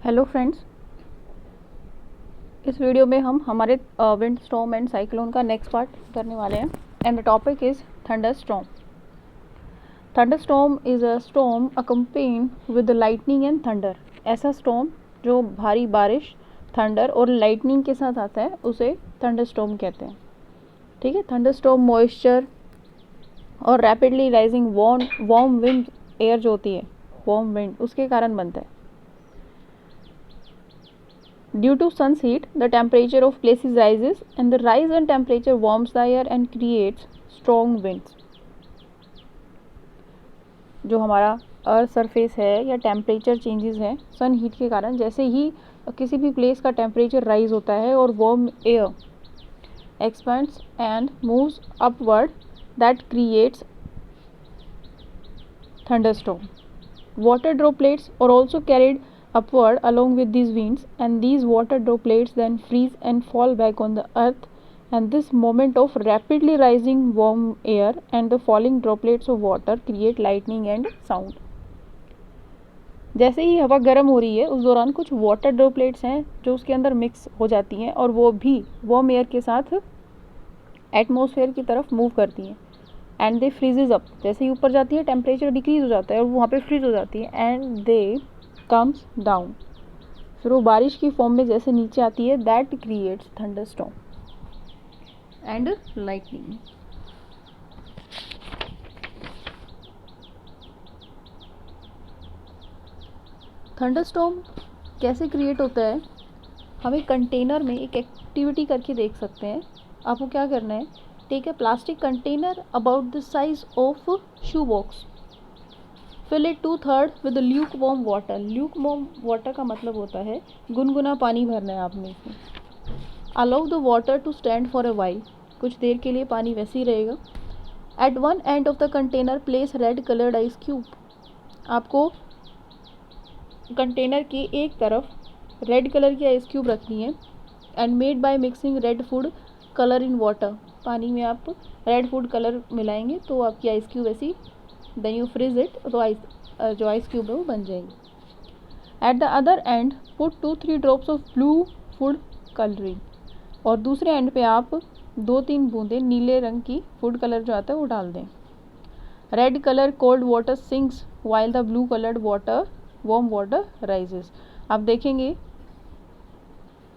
Hello friends, इस video में हम हमारे विंड स्टॉर्म एंड साइक्लोन का नेक्स्ट पार्ट करने वाले हैं and the topic is thunder storm. Thunder storm is a storm accompanied with lightning and thunder. ऐसा स्टॉर्म जो भारी बारिश, थंडर और लाइटनिंग के साथ आता है उसे थंडर स्टॉर्म कहते हैं. ठीक है. थंडर स्टॉर्म मॉइस्चर और rapidly rising warm wind air जो होती है, वार्म विंड, उसके कारण बनता है. Due to sun's heat, the temperature of places rises and the rise in temperature warms the air and creates strong winds. जो हमारा अर्थ सरफेस है या टेम्परेचर चेंजेस हैं सन हीट के कारण, जैसे ही किसी भी प्लेस का टेम्परेचर राइज होता है और warm air expends and moves upward, that creates thunderstorm. Water droplets are also carried upward along with these winds, and these water droplets then freeze and fall back on the earth, and this moment of rapidly rising warm air and the falling droplets of water create lightning and sound. जैसे ही हवा गर्म हो रही है उस दौरान कुछ water droplets हैं जो उसके अंदर मिक्स हो जाती हैं और वो भी वार्म एयर के साथ एटमॉस्फेयर की तरफ मूव करती हैं एंड दे फ्रीजेज अप. जैसे ही ऊपर जाती है टेम्परेचर डिक्रीज हो जाता है और वहाँ पे फ्रीज हो जाती है एंड दे कम्स डाउन. फिर वो बारिश की फॉर्म में जैसे नीचे आती है, that creates thunder storm and lightning. Thunder storm कैसे क्रिएट होता है, हम एक कंटेनर में एक एक्टिविटी करके देख सकते हैं. आपको क्या करना है, take a plastic container about the size of shoe box, fill it 2/3 with lukewarm water. Lukewarm water का मतलब होता है गुनगुना पानी भरना है आपने इसमें. Allow the water to stand for a while, कुछ देर के लिए पानी वैसे ही रहेगा. At one end of the container place red coloured ice cube. आपको कंटेनर की एक तरफ रेड कलर की आइस क्यूब रखनी है and made by mixing red food colour in water. पानी में आप रेड फूड कलर मिलाएंगे तो आपकी आइस क्यूब ऐसी, देन यू फ्रीज इट, तो जो आइस क्यूब है वो बन जाएगी. At the other and put 2-3 drops of blue food colouring. और दूसरे एंड पे आप 2-3 बूंदें नीले रंग की फूड कलर जो आता है वो डाल दें. Red colour cold water sinks while the blue coloured water warm water rises. आप देखेंगे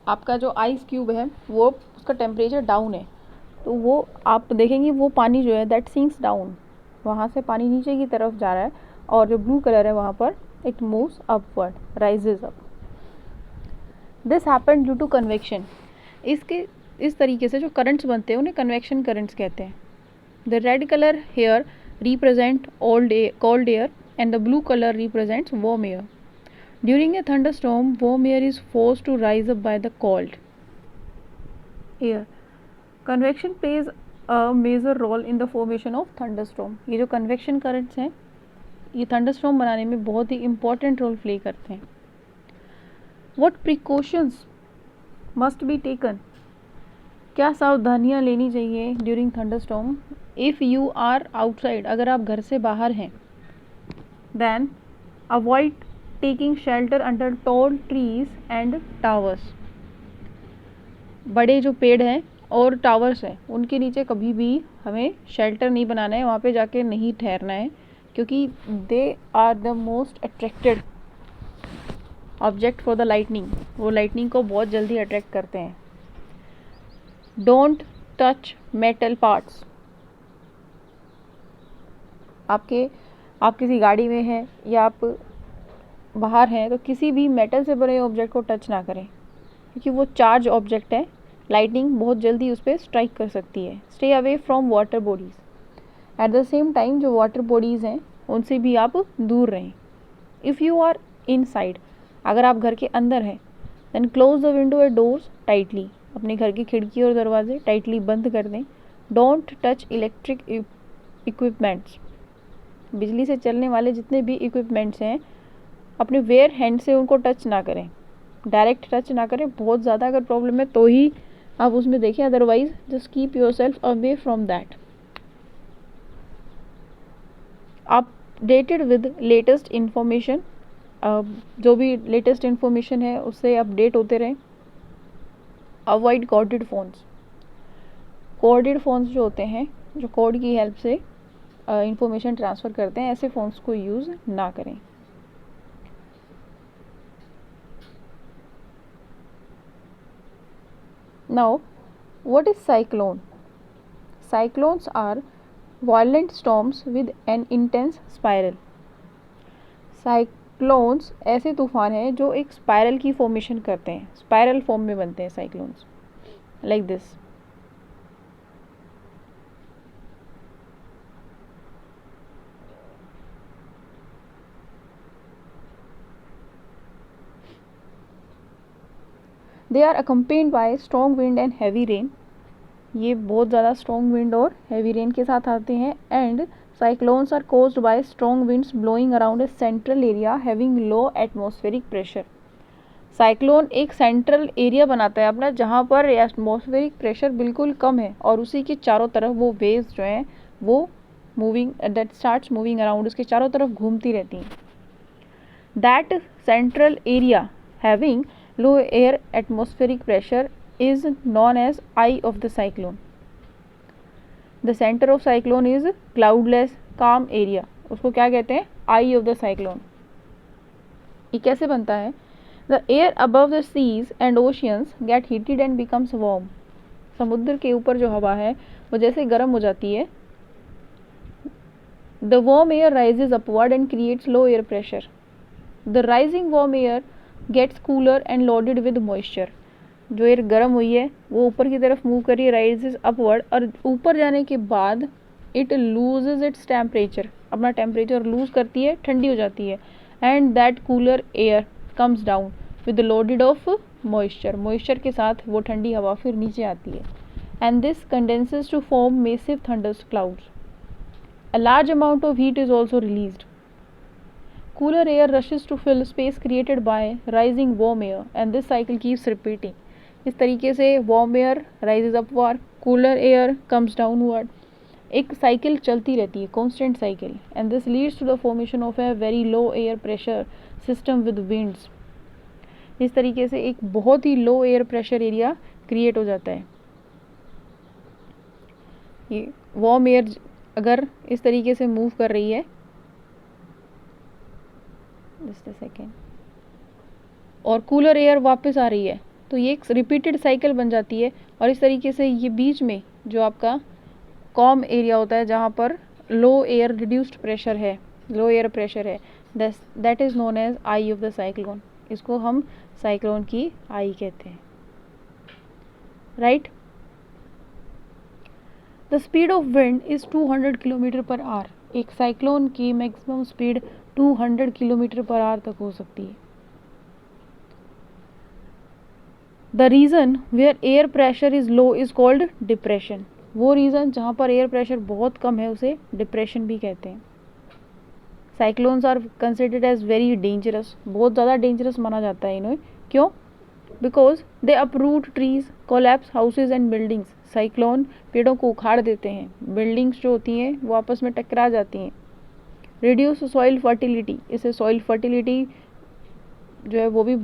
आपका जो आइस क्यूब है वो उसका टेम्परेचर डाउन है, तो वो आप देखेंगे वो पानी जो है दैट सिंक्स डाउन, वहाँ से पानी नीचे की तरफ जा रहा है और जो ब्लू कलर है वहाँ पर it moves upward, rises up. This happen due to convection. इस तरीके से जो करंट्स बनते हैं उन्हें कन्वेक्शन करंट्स कहते हैं. The red colour here represent cold air and the blue colour represents warm air. During a thunderstorm, warm air is forced to rise up by the cold air. Convection plays a major role in the formation of thunderstorm. ये जो convection currents हैं ये thunderstorm बनाने में बहुत ही important role play करते हैं. What precautions must be taken? क्या सावधानियाँ लेनी चाहिए during thunderstorm? If you are outside, अगर आप घर से बाहर हैं, then avoid taking shelter under tall trees and towers. बड़े जो पेड़ हैं और टावर्स हैं उनके नीचे कभी भी हमें शेल्टर नहीं बनाना है, वहाँ पे जाके नहीं ठहरना है, क्योंकि they are the most attracted object for the lightning. वो लाइटनिंग को बहुत जल्दी अट्रैक्ट करते हैं. Don't touch metal parts. आप किसी गाड़ी में हैं या आप बाहर हैं तो किसी भी मेटल से बने ऑब्जेक्ट को टच ना करें, क्योंकि वो चार्ज ऑब्जेक्ट है, लाइटनिंग बहुत जल्दी उस पर स्ट्राइक कर सकती है. Stay away from water bodies. At the same time जो वाटर बॉडीज़ हैं उनसे भी आप दूर रहें. इफ़ यू आर इनसाइड, अगर आप घर के अंदर हैं, then close the window and doors tightly. अपने घर की खिड़की और दरवाजे टाइटली बंद कर दें. Don't touch electric equipments. बिजली से चलने वाले जितने भी इक्विपमेंट्स हैं अपने वेयर हैंड से उनको टच ना करें, डायरेक्ट टच ना करें. बहुत ज़्यादा अगर प्रॉब्लम है तो ही आप उसमें देखें, otherwise just keep your self away from that. Updated with latest information जो भी लेटेस्ट इन्फॉर्मेशन है उससे अपडेट होते रहें। Avoid corded phones. Corded phones जो होते हैं, जो कॉर्ड की हेल्प से इंफॉर्मेशन ट्रांसफ़र करते हैं, ऐसे फ़ोन्स को यूज़ ना करें। Now what is cyclone? Cyclones are violent storms with an intense spiral। Cyclones ऐसे तूफान हैं जो एक स्पायरल की फॉर्मेशन करते हैं, स्पायरल फॉर्म में बनते हैं cyclones, like this. They are accompanied by strong wind and heavy rain। ये बहुत ज़्यादा स्ट्रॉन्ग विंड और हैवी रेन के साथ आते हैं। And cyclones are caused by strong winds blowing around a central area having low atmospheric pressure. Cyclone एक central area बनाता है अपना, जहाँ पर एटमॉस्फेरिक प्रेशर बिल्कुल कम है और उसी के चारों तरफ वो वेव्स जो हैं वो moving that starts moving around, उसके चारों तरफ घूमती रहती हैं। That central area having low air atmospheric pressure is known as eye of the cyclone। The center of cyclone is cloudless calm area। उसको क्या कहते हैं? eye of the cyclone। ये कैसे बनता है? The air above the seas and oceans get heated and becomes warm। समुद्र के ऊपर जो हवा है वो जैसे गर्म हो जाती है। The warm air rises upward and creates low air pressure। The rising warm air gets cooler and loaded with moisture। जो एयर गर्म हुई है वो ऊपर की तरफ मूव करी, राइजेस अपवर्ड, और ऊपर जाने के बाद इट लूजेज इट्स टेम्परेचर, अपना टेम्परेचर लूज करती है, ठंडी हो जाती है। And that cooler air comes down with loaded of moisture. Moisture के साथ वो ठंडी हवा फिर नीचे आती है। And this condenses to form massive thunder clouds. A large amount of heat is also released. Cooler air rushes to fill space created by rising warm air and this cycle keeps repeating। इस तरीके से warm air rises upward, cooler air comes downward। एक cycle चलती रहती है, constant cycle, and this leads to the formation of a very low air pressure system with winds। इस तरीके से एक बहुत ही लो एयर प्रेशर एरिया क्रिएट हो जाता है। ये वार्म एयर अगर इस तरीके से मूव कर रही है, जस्ट अ सेकेंड, और कूलर एयर वापस आ रही है, तो ये एक रिपीटेड साइकिल बन जाती है। और इस तरीके से ये बीच में जो आपका कॉम एरिया होता है, जहाँ पर लो एयर रिड्यूस्ड प्रेशर है, लो एयर प्रेशर है, that is known as eye of the cyclone. इसको हम साइक्लोन की आई कहते हैं, right. The speed of wind is 200 kilometre per hour. एक साइक्लोन की maximum speed 200 kilometre per hour तक हो सकती है। The region where air pressure is low is called depression. वो रीज़न जहाँ पर एयर प्रेशर बहुत कम है उसे डिप्रेशन भी कहते हैं। Cyclones are considered as very dangerous. बहुत ज़्यादा डेंजरस माना जाता है इन्हें। क्यों? Because they uproot trees, collapse houses and buildings. Cyclone पेड़ों को उखाड़ देते हैं, बिल्डिंग्स जो होती हैं वो आपस में टकरा जाती हैं। रिड्यूस सॉइल फर्टिलिटी, इससे सॉइल फर्टिलिटी जो है वो भी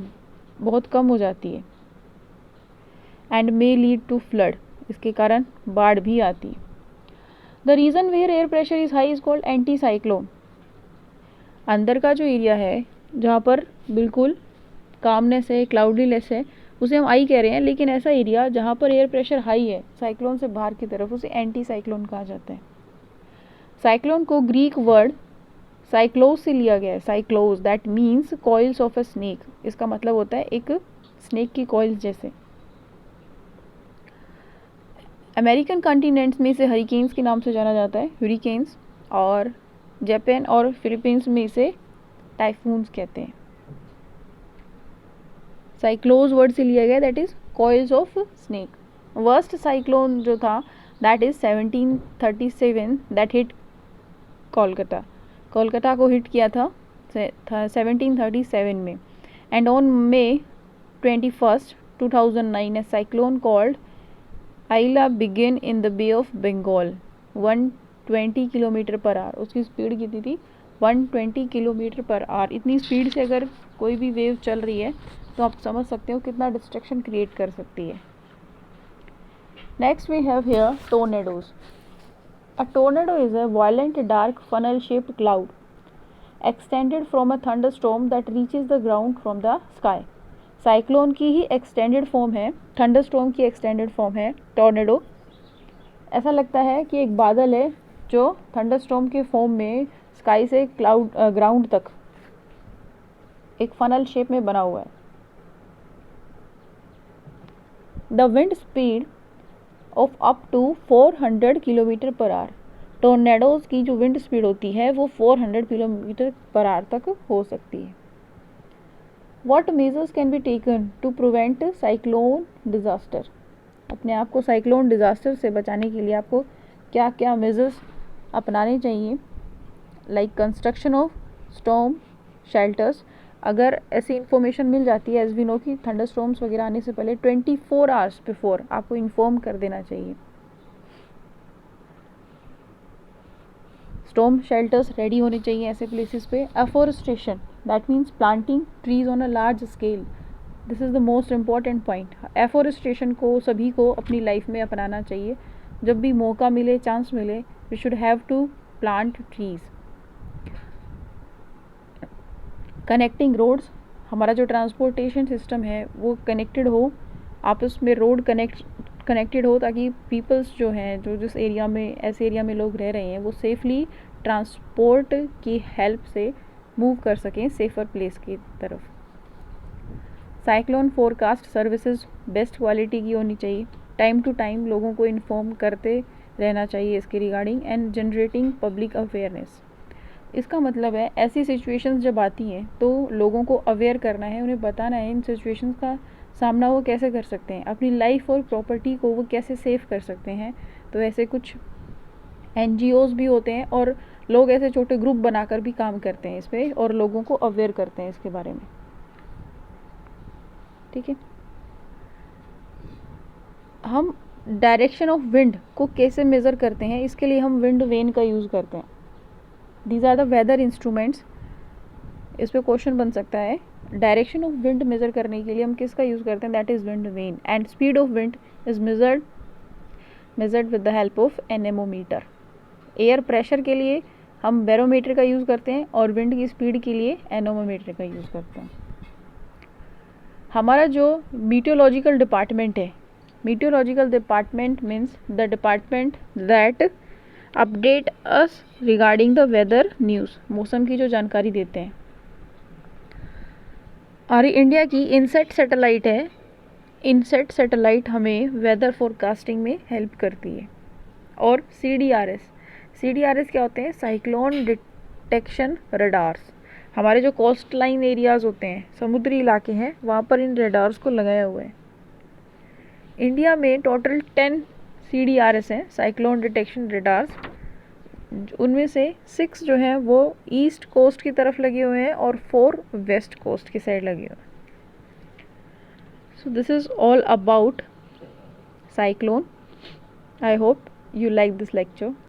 बहुत कम हो जाती है। And may lead to flood, इसके कारण बाढ़ भी आती है। The region where air pressure is high is called anti cyclone. अंदर का जो एरिया है जहाँ पर बिल्कुल कामनेस है, क्लाउडीनेस है, उसे हम आई कह रहे हैं, लेकिन ऐसा एरिया जहाँ पर एयर प्रेशर हाई है साइक्लोन से बाहर की तरफ, उसे एंटी साइक्लोन कहा जाता है। साइक्लोन को ग्रीक वर्ड साइक्लोस से लिया गया है। Cyclos that means coils of a snake. इसका मतलब होता है एक स्नेक की कॉइल्स जैसे। अमेरिकन कॉन्टिनेंट्स में इसे हरिकेन्स के नाम से जाना जाता है, हरिकेन्स, और जापान और फिलीपींस में इसे टाइफून्स कहते हैं। साइक्लोस वर्ड से लिया गया, that is coils of snake. Worst cyclone जो था that is 1737 that hit Kolkata. Kolkata को हिट किया था 1737 में। And on May 21, 2009 a cyclone called Aila begin in the bay of Bengal 120 kilometre per hour. उसकी स्पीड कितनी थी? 120 किलोमीटर पर आवर। इतनी स्पीड से अगर कोई भी वेव चल रही है तो आप समझ सकते हो कितना डिस्ट्रक्शन क्रिएट कर सकती है। Next we have here tornadoes. A tornado is a violent dark funnel shaped cloud extended from a thunderstorm that reaches the ground from the sky। Cyclone की ही एक्सटेंडेड फॉर्म है, थंडरस्टॉर्म की extended form है tornado. ऐसा लगता है कि एक बादल है जो थंडरस्टॉर्म के फॉर्म में स्काई से ग्राउंड तक एक फनल शेप में बना हुआ है। The wind speed of up to 400 kilometre per hour. Tornadoes की जो विंड स्पीड होती है वो 400 किलोमीटर पर आवर तक हो सकती है। What measures can be taken to prevent cyclone disaster. अपने आप को साइक्लोन डिज़ास्टर से बचाने के लिए आपको क्या क्या मेजर्स अपनाने चाहिए, like construction of storm shelters. अगर ऐसी इन्फॉर्मेशन मिल जाती है, एज वी नो कि थंडर स्टॉर्म्स वगैरह आने से पहले 24 आवर्स बिफोर आपको इन्फॉर्म कर देना चाहिए। स्टॉर्म शेल्टर्स रेडी होने चाहिए ऐसे प्लेसेस पे। Afforestation, that means planting trees on a large scale, this is the most important point. Afforestation को सभी को अपनी लाइफ में अपनाना चाहिए। जब भी मौका मिले, चांस मिले, we should have to plant trees. Connecting roads, हमारा जो ट्रांसपोर्टेशन सिस्टम है वो कनेक्टेड हो, आपस में रोड कनेक्टेड हो, ताकि पीपल्स जो हैं, जो जिस एरिया में, ऐसे एरिया में लोग रह रहे हैं, वो सेफली ट्रांसपोर्ट की हेल्प से मूव कर सकें सेफ़र प्लेस की तरफ। Cyclone forecast services best quality की होनी चाहिए। टाइम टू टाइम लोगों को इन्फॉर्म करते रहना चाहिए इसके regarding, and generating public awareness. इसका मतलब है ऐसी सिचुएशंस जब आती हैं तो लोगों को अवेयर करना है, उन्हें बताना है इन सिचुएशंस का सामना वो कैसे कर सकते हैं, अपनी लाइफ और प्रॉपर्टी को वो कैसे सेव कर सकते हैं। तो ऐसे कुछ NGOs भी होते हैं और लोग ऐसे छोटे ग्रुप बनाकर भी काम करते हैं इस पर और लोगों को अवेयर करते हैं इसके बारे में। ठीक है, हम डायरेक्शन ऑफ विंड को कैसे मेज़र करते हैं, इसके लिए हम विंड वेन का यूज़ करते हैं। These are the weather instruments. इस पर क्वेश्चन बन सकता है। डायरेक्शन ऑफ विंड मेज़र करने के लिए हम किसका यूज़ करते हैं, that is wind vane. And speed of wind is measured with the help of anemometer. Air pressure के लिए हम बैरोमीटर का यूज़ करते हैं और विंड की स्पीड के लिए एनेमोमीटर का यूज़ करते हैं। हमारा जो मीटियोलॉजिकल डिपार्टमेंट है, meteorological department means the department that update us regarding the weather news, मौसम की जो जानकारी देते हैं। हमारी इंडिया की इनसेट सैटेलाइट है, इनसेट सैटेलाइट हमें वेदर फोरकास्टिंग में हेल्प करती है। और CDRS क्या होते हैं, साइक्लोन डिटेक्शन रडार्स। हमारे जो कोस्ट लाइन एरियाज़ होते हैं, समुद्री इलाके हैं, वहाँ पर इन रडार्स को लगाया हुआ है। इंडिया में टोटल 10 CDRS हैं, साइक्लोन डिटेक्शन रडार्स। उनमें से 6 जो हैं वो ईस्ट कोस्ट की तरफ लगे हुए हैं और 4 वेस्ट कोस्ट की साइड लगे हुए हैं। So this is all about cyclone. I hope you like this lecture.